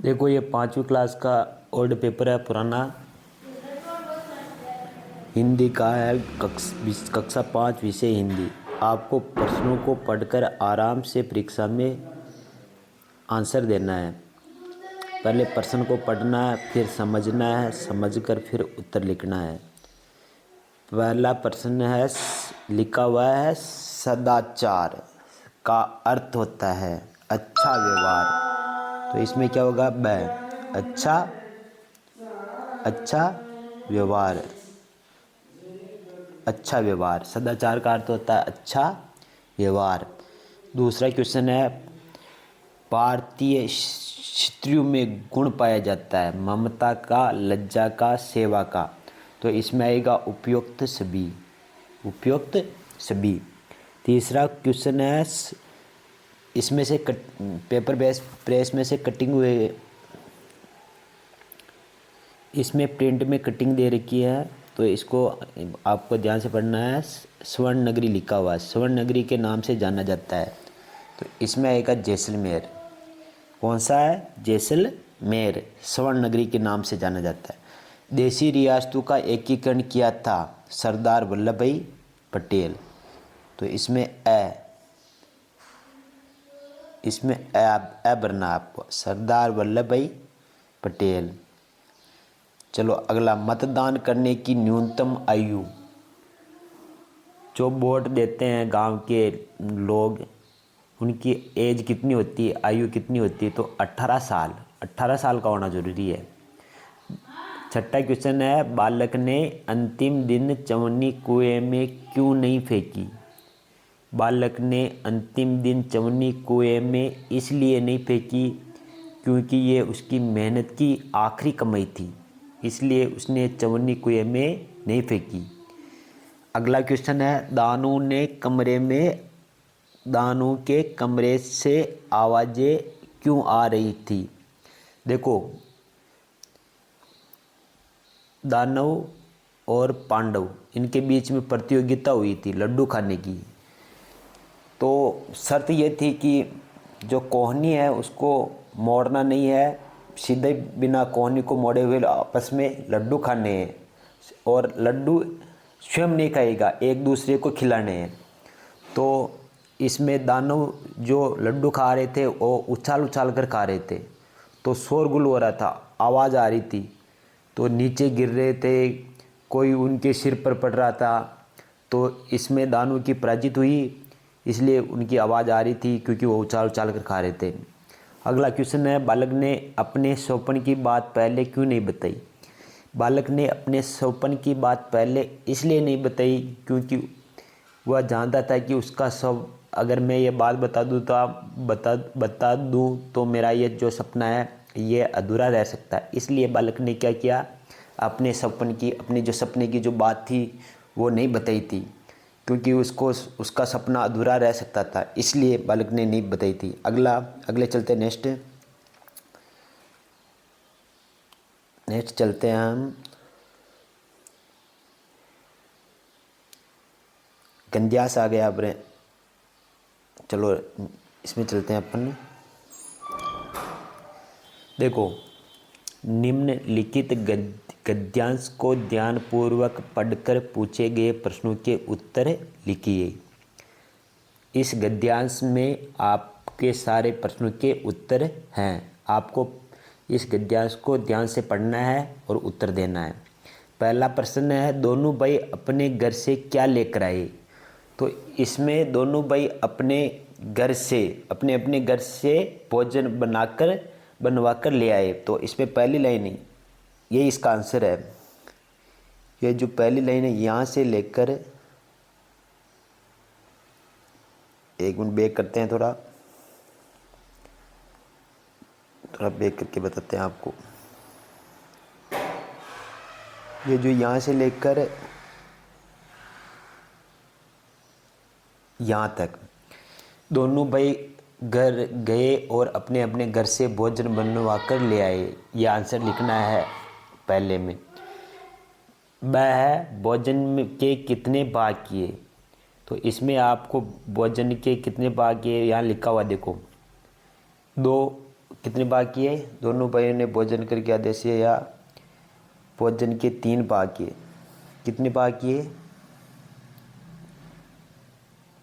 देखो ये 5वीं क्लास का ओल्ड पेपर है पुराना। हिंदी का है कक्षा 5 विषय हिंदी। आपको प्रश्नों को पढ़कर आराम से परीक्षा में आंसर देना है। पहले प्रश्न को पढ़ना है, फिर समझना है, समझकर फिर उत्तर लिखना है। पहला प्रश्न है, लिखा हुआ है सदाचार का अर्थ होता है अच्छा व्यवहार। तो इसमें क्या होगा? अच्छा अच्छा व्यवहार। अच्छा व्यवहार, सदाचार का अर्थ होता है अच्छा व्यवहार। दूसरा क्वेश्चन है, भारतीय स्त्रियों में गुण पाया जाता है ममता का, लज्जा का, सेवा का। तो इसमें आएगा उपयुक्त सभी, उपयुक्त सभी। तीसरा क्वेश्चन है, इसमें से पेपर बेस प्रेस में से कटिंग हुए, इसमें प्रिंट में कटिंग दे रखी है, तो इसको आपको ध्यान से पढ़ना है। स्वर्ण नगरी लिखा हुआ है, स्वर्ण नगरी के नाम से जाना जाता है। तो इसमें आएगा जैसलमेर। कौन सा है? जैसलमेर स्वर्ण नगरी के नाम से जाना जाता है। देशी रियासतों का एकीकरण किया था सरदार वल्लभ भाई पटेल। तो इसमें इसमें ए भरना आपको, सरदार वल्लभ भाई पटेल। चलो अगला, मतदान करने की न्यूनतम आयु। जो वोट देते हैं गांव के लोग, उनकी एज कितनी होती है, आयु कितनी होती है? तो 18 साल, 18 साल का होना जरूरी है। छठा क्वेश्चन है, बालक ने अंतिम दिन चवन्नी कुएं में क्यों नहीं फेंकी? बालक ने अंतिम दिन चवन्नी कुएं में इसलिए नहीं फेंकी क्योंकि ये उसकी मेहनत की आखिरी कमाई थी, इसलिए उसने चवन्नी कुएं में नहीं फेंकी। अगला क्वेश्चन है, दानू के कमरे से आवाज़ें क्यों आ रही थी? देखो, दानव और पांडव इनके बीच में प्रतियोगिता हुई थी लड्डू खाने की। तो शर्त ये थी कि जो कोहनी है उसको मोड़ना नहीं है, सीधे बिना कोहनी को मोड़े हुए आपस में लड्डू खाने हैं, और लड्डू स्वयं नहीं खाएगा, एक दूसरे को खिलाने हैं। तो इसमें दानव जो लड्डू खा रहे थे वो उछाल उछाल कर खा रहे थे, तो शोरगुल हो रहा था, आवाज़ आ रही थी, तो नीचे गिर रहे थे, कोई उनके सिर पर पड़ रहा था। तो इसमें दानव की पराजित हुई, इसलिए उनकी आवाज़ आ रही थी क्योंकि वो उछाल उछाल कर खा रहे थे। अगला क्वेश्चन है, बालक ने अपने सौपन की बात पहले क्यों नहीं बताई? बालक ने अपने सौपन की बात पहले इसलिए नहीं बताई क्योंकि वह जानता था कि उसका सब, अगर मैं ये बात बता दूँ तो मेरा ये जो सपना है ये अधूरा रह सकता है। इसलिए बालक ने क्या किया, अपने जो सपने की जो बात थी वो नहीं बताई थी, क्योंकि उसका सपना अधूरा रह सकता था, इसलिए बालक ने नहीं बताई थी। अगले चलते नेक्स्ट चलते हैं हम। गंध्यास आ गया अपने, चलो इसमें चलते हैं अपन। देखो, निम्नलिखित गद्यांश को ध्यानपूर्वक पढ़कर पूछे गए प्रश्नों के उत्तर लिखिए। इस गद्यांश में आपके सारे प्रश्नों के उत्तर हैं। आपको इस गद्यांश को ध्यान से पढ़ना है और उत्तर देना है। पहला प्रश्न है, दोनों भाई अपने घर से क्या लेकर आए? तो इसमें दोनों भाई अपने अपने घर से भोजन बनवा कर ले आए। तो इसमें पहली लाइन है, ये इसका आंसर है। ये जो पहली लाइन है, यहाँ से लेकर, एक मिनट बैक करते हैं, थोड़ा बैक करके बताते हैं आपको। ये जो यहाँ से लेकर यहाँ तक दोनों भाई घर गए और अपने अपने घर से भोजन बनवा कर ले आए, ये आंसर लिखना है पहले में। वह भोजन के कितने भाग किए? तो इसमें आपको भोजन के कितने भाग किए यहाँ लिखा हुआ देखो, 2, कितने भाग किए? दोनों भाइयों ने भोजन करके आदेश या भोजन के 3 भाग किए। कितने भाग किए?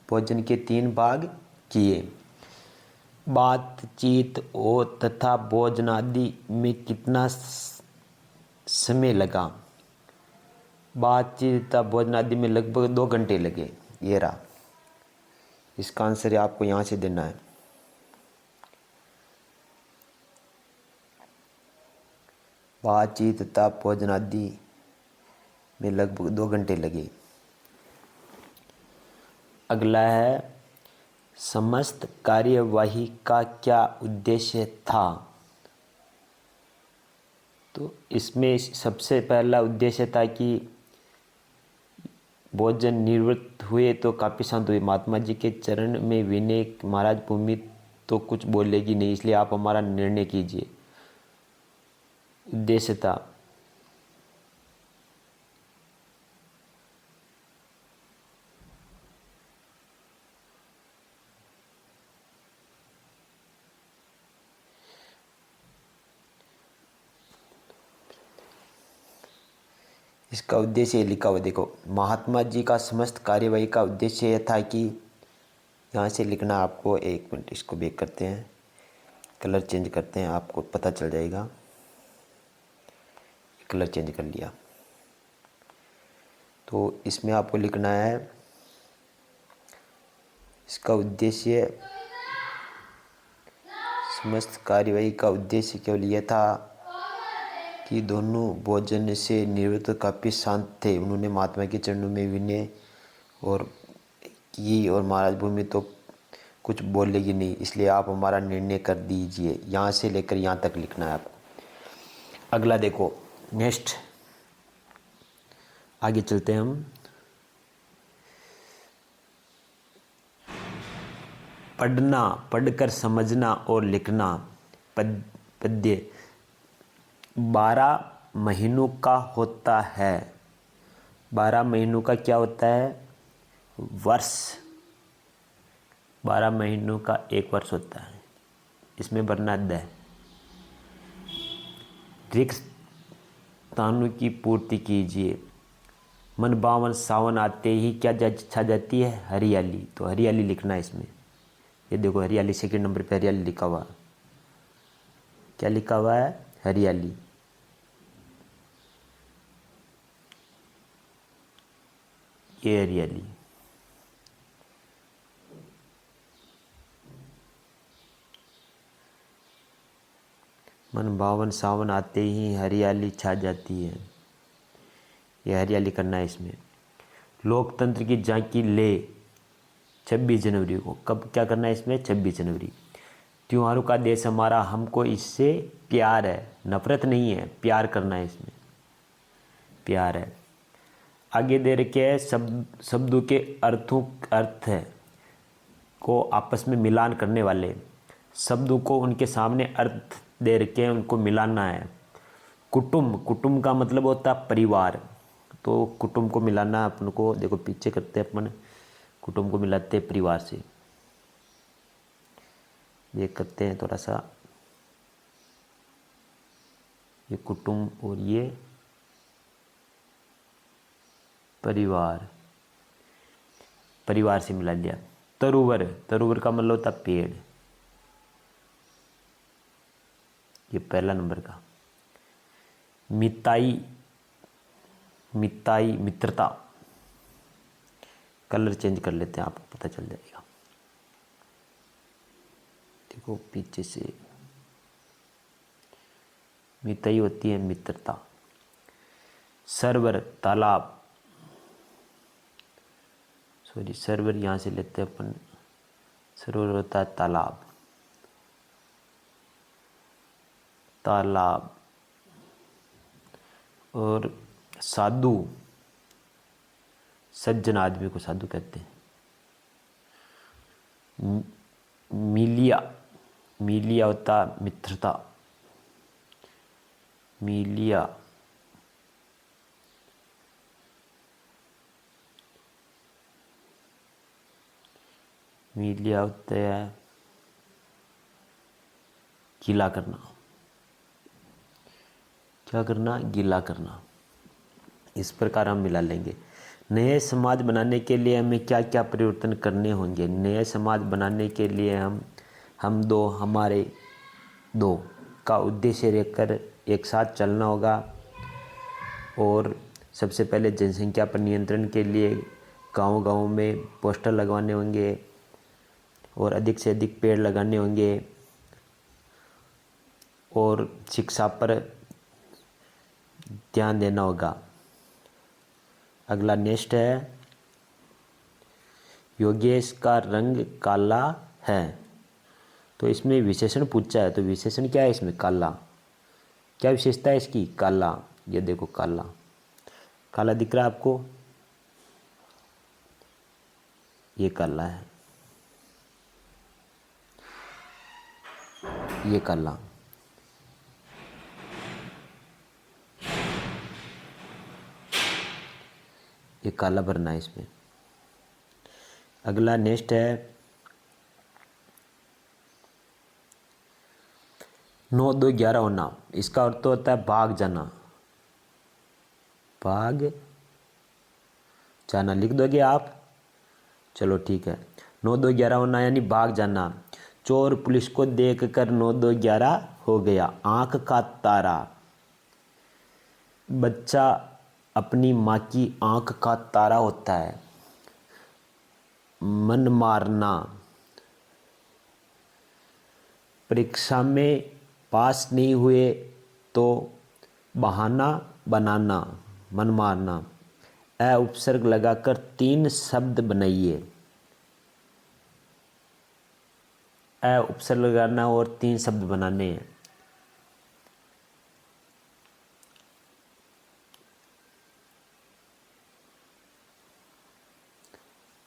भोजन के 3 भाग किए। बातचीत और तथा भोजन आदि में कितना समय लगा? बातचीत तथा भोजन आदि में लगभग 2 घंटे लगे। ये रहा, इसका आंसर आपको यहाँ से देना है। बातचीत तथा भोजन आदि में लगभग 2 घंटे लगे। अगला है, समस्त कार्यवाही का क्या उद्देश्य था? तो इसमें सबसे पहला उद्देश्य था कि भोजन निवृत्त हुए तो काफ़ी शांत हुए। महात्मा जी के चरण में विनय, महाराज भूमि तो कुछ बोलेगी नहीं, इसलिए आप हमारा निर्णय कीजिए। उद्देश्य था। इसका उद्देश्य लिखा हुआ देखो, महात्मा जी का समस्त कार्यवाही का उद्देश्य यह था कि, यहाँ से लिखना आपको, 1 मिनट इसको बैक करते हैं, कलर चेंज करते हैं, आपको पता चल जाएगा। कलर चेंज कर लिया। तो इसमें आपको लिखना है, इसका उद्देश्य, समस्त कार्यवाही का उद्देश्य केवल यह था कि दोनों भोजन से निवृत्त काफ़ी शांत थे। उन्होंने महात्मा के चरणों में विनय और की, और महाराज भूमि तो कुछ बोलेगी नहीं, इसलिए आप हमारा निर्णय कर दीजिए। यहाँ से लेकर यहाँ तक लिखना है आपको। अगला देखो, नेक्स्ट आगे चलते हैं हम। पढ़ना, पढ़कर समझना और लिखना। पद्य 12 महीनों का होता है। 12 महीनों का क्या होता है? वर्ष। 12 महीनों का 1 वर्ष होता है। इसमें वर्णाद्य है। रिक्त स्थानों की पूर्ति कीजिए। मन भावन सावन आते ही क्या छा जाती है? हरियाली। तो हरियाली लिखना है इसमें। ये देखो, हरियाली 2nd नंबर पे हरियाली लिखा हुआ। क्या लिखा हुआ है? हरियाली। ये हरियाली। मन भावन सावन आते ही हरियाली छा जाती है। ये हरियाली करना है इसमें। लोकतंत्र की झांकी ले 26 जनवरी को। कब क्या करना है इसमें? 26 जनवरी। त्योहारों का देश हमारा, हमको इससे प्यार है, नफरत नहीं है, प्यार करना है इसमें, प्यार है। आगे दे रखे है शब्दों के अर्थ है को आपस में मिलान करने वाले शब्दों को उनके सामने अर्थ दे रखे हैं, उनको मिलाना है। कुटुंब, कुटुंब का मतलब होता है परिवार, तो कुटुंब को मिलाना अपन को। देखो पीछे करते हैं अपन, कुटुंब को मिलाते हैं परिवार से। ये करते हैं थोड़ा सा, ये कुटुंब और ये परिवार, परिवार से मिला लिया। तरुवर, तरुवर का मतलब होता पेड़। ये पहला नंबर का। मिताई, मिताई मित्रता। कलर चेंज कर लेते हैं, आपको पता चल जाएगा। देखो पीछे से, मिताई होती है मित्रता। सर्वर, तालाब, सॉरी सर्वर यहाँ से लेते हैं अपन, सर्वर होता है तालाब, तालाब। और साधु, सज्जन आदमी को साधु कहते हैं। मिलिया, मिलिया होता मित्रता, मिलिया। मिलिया होता है गीला करना। क्या करना? गीला करना। इस प्रकार हम मिला लेंगे। नए समाज बनाने के लिए हमें क्या क्या परिवर्तन करने होंगे? नए समाज बनाने के लिए हमारे दो का उद्देश्य रहकर एक साथ चलना होगा। और सबसे पहले जनसंख्या पर नियंत्रण के लिए गांव-गांव में पोस्टर लगवाने होंगे और अधिक से अधिक पेड़ लगाने होंगे और शिक्षा पर ध्यान देना होगा। अगला नेक्स्ट है, योगेश का रंग काला है। तो इसमें विशेषण पूछा है, तो विशेषण क्या है इसमें? काला। क्या विशेषता है इसकी? काला। ये देखो काला, काला दिख रहा है आपको? ये काला है, ये काला। ये काला भरना है इसमें। अगला नेक्स्ट है, 9 2 11 होना। इसका अर्थ होता है भाग जाना। भाग जाना लिख दोगे आप? चलो ठीक है। 9 2 11 होना यानी भाग जाना। चोर पुलिस को देखकर 9 2 11 हो गया। आंख का तारा। बच्चा अपनी माँ की आंख का तारा होता है। मन मारना। परीक्षा में पास नहीं हुए तो बहाना बनाना, मन मारना। अ उपसर्ग लगाकर 3 शब्द बनाइए। अ उपसर्ग लगाना और 3 शब्द बनाने हैं।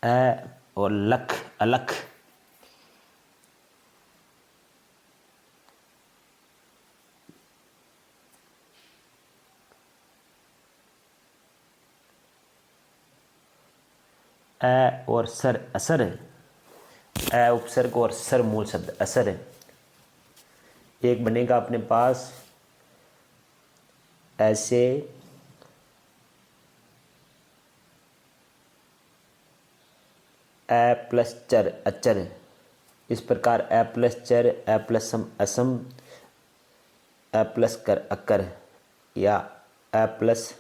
अ और लख, अलख। अ और सर, असर है। अ उपसर्ग और सर मूल शब्द, असर है। एक बनेगा अपने पास ऐसे, अ प्लस चर, अचर। इस प्रकार अ प्लस चर, अ प्लस सम, असम, अ प्लस कर, अकर, या अ प्लस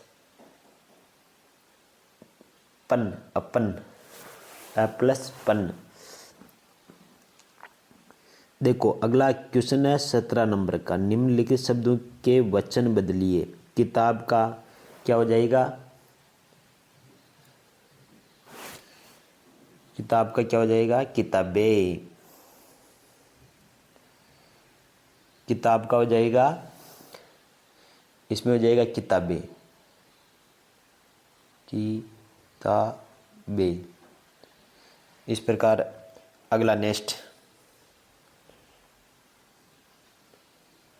पन, अपन, अ प्लस पन। देखो अगला क्वेश्चन है 17 नंबर का। निम्नलिखित शब्दों के वचन बदलिए। किताब का क्या हो जाएगा? किताब का क्या हो जाएगा? किताबें। किताब का हो जाएगा, इसमें हो जाएगा किताबें, किताबें। इस प्रकार अगला नेक्स्ट,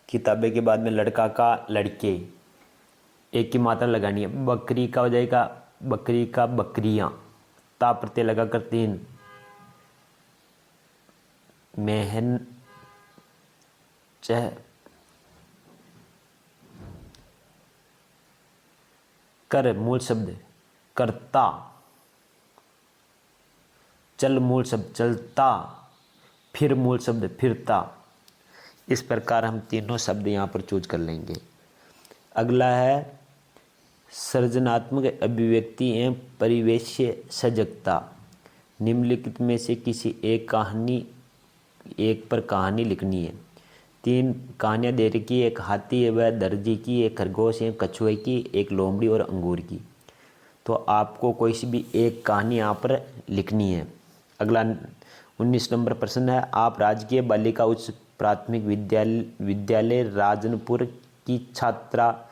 किताबें के बाद में लड़का का, लड़के। एक की मात्रा लगानी है। बकरी का हो जाएगा, बकरी का, बकरियां। ता प्रत्यय लगाकर 3। मेहन चह, कर मूल शब्द, करता। चल मूल शब्द, चलता। फिर मूल शब्द, फिरता। इस प्रकार हम तीनों शब्द यहाँ पर चूज कर लेंगे। अगला है सृजनात्मक अभिव्यक्ति एवं परिवेशीय सजगता। निम्नलिखित में से किसी एक पर कहानी लिखनी है। 3 कहानियाँ दे रखी है, एक हाथी है, वह दर्जी की, एक खरगोश है, कछुए की, एक लोमड़ी और अंगूर की। तो आपको कोई सी भी एक कहानी यहाँ पर लिखनी है। अगला 19 नंबर प्रश्न है, आप राजकीय बालिका उच्च प्राथमिक विद्यालय राजनपुर की छात्रा,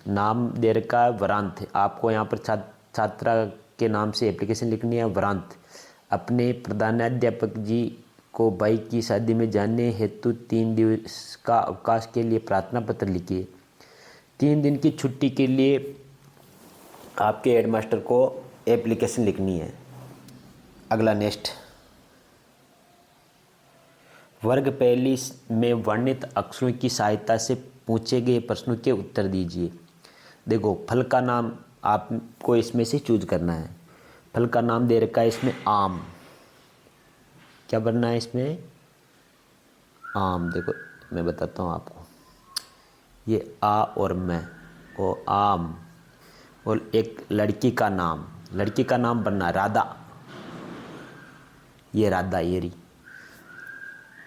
नाम दे रखा है वरांत। आपको यहाँ पर छात्रा के नाम से एप्लीकेशन लिखनी है, वरांत। अपने प्रधानाध्यापक जी को भाई की शादी में जाने हेतु 3 दिवस का अवकाश के लिए प्रार्थना पत्र लिखिए। 3 दिन की छुट्टी के लिए आपके हेडमास्टर को एप्लीकेशन लिखनी है। अगला नेक्स्ट, वर्ग पहली में वर्णित अक्षरों की सहायता से पूछे गए प्रश्नों के उत्तर दीजिए। देखो, फल का नाम आपको इसमें से चूज करना है। फल का नाम दे रखा है इसमें आम। क्या बनना है इसमें? आम। देखो मैं बताता हूँ आपको, ये आ और मैं, ओ आम। और एक लड़की का नाम, लड़की का नाम बनना राधा, ये राधा, ये रही।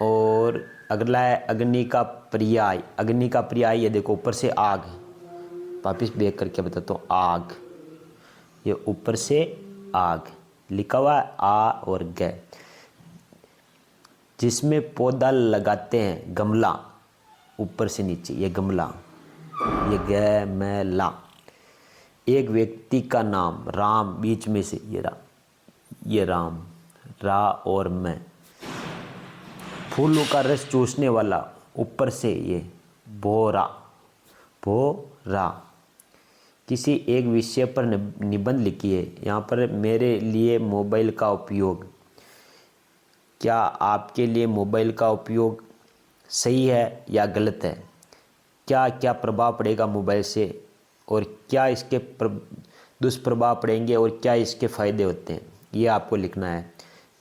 और अगला है अग्नि का पर्याय। अग्नि का पर्याय ये देखो, ऊपर से आग, वापिस देख करके बताता हूँ, आग, ये ऊपर से आग लिखा हुआ है, आ और ग। जिसमें पौधा लगाते हैं, गमला, ऊपर से नीचे, ये गमला, ये ग मैं ला। एक व्यक्ति का नाम राम, बीच में से ये राम, रा और मैं। फूलों का रस चूसने वाला, ऊपर से ये भोरा, भोरा। किसी एक विषय पर निबंध लिखिए। यहाँ पर मेरे लिए मोबाइल का उपयोग, क्या आपके लिए मोबाइल का उपयोग सही है या गलत है? क्या क्या प्रभाव पड़ेगा मोबाइल से, और क्या इसके दुष्प्रभाव पड़ेंगे, और क्या इसके फ़ायदे होते हैं, ये आपको लिखना है।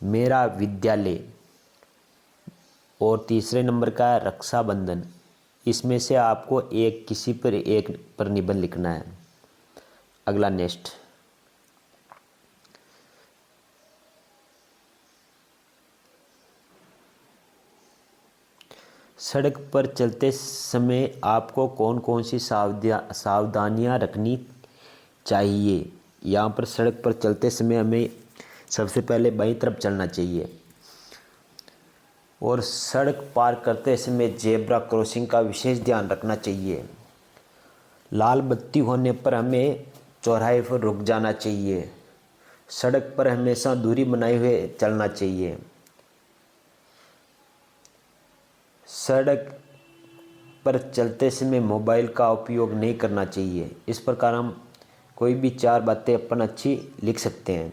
मेरा विद्यालय, और तीसरे नंबर का है रक्षाबंधन। इसमें से आपको किसी पर एक पर निबंध लिखना है। अगला नेक्स्ट, सड़क पर चलते समय आपको कौन कौन सी सावधानियां रखनी चाहिए? यहाँ पर सड़क पर चलते समय हमें सबसे पहले बाईं तरफ चलना चाहिए, और सड़क पार करते समय जेब्रा क्रॉसिंग का विशेष ध्यान रखना चाहिए। लाल बत्ती होने पर हमें चौराहे पर रुक जाना चाहिए। सड़क पर हमेशा दूरी बनाए हुए चलना चाहिए। सड़क पर चलते समय मोबाइल का उपयोग नहीं करना चाहिए। इस प्रकार हम कोई भी 4 बातें अपन अच्छी लिख सकते हैं।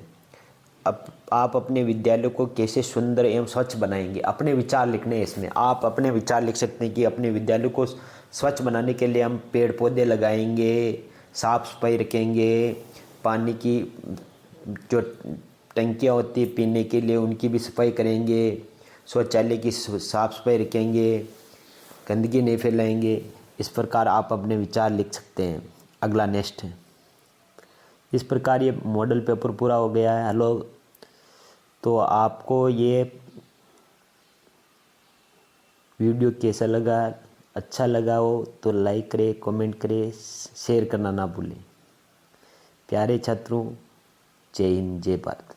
अब आप अपने विद्यालय को कैसे सुंदर एवं स्वच्छ बनाएंगे, अपने विचार लिखने हैं इसमें। आप अपने विचार लिख सकते हैं कि अपने विद्यालय को स्वच्छ बनाने के लिए हम पेड़ पौधे लगाएंगे, साफ सफाई रखेंगे, पानी की जो टंकियाँ होती है पीने के लिए उनकी भी सफाई करेंगे, शौचालय की साफ सफाई रखेंगे, गंदगी नहीं फैलाएंगे। इस प्रकार आप अपने विचार लिख सकते हैं। अगला नेक्स्ट है। इस प्रकार ये मॉडल पेपर पूरा हो गया है। हेलो, तो आपको ये वीडियो कैसा लगा? अच्छा लगा हो तो लाइक करें, कमेंट करें, शेयर करना ना भूलें। प्यारे छात्रों, जय हिंद, जय भारत।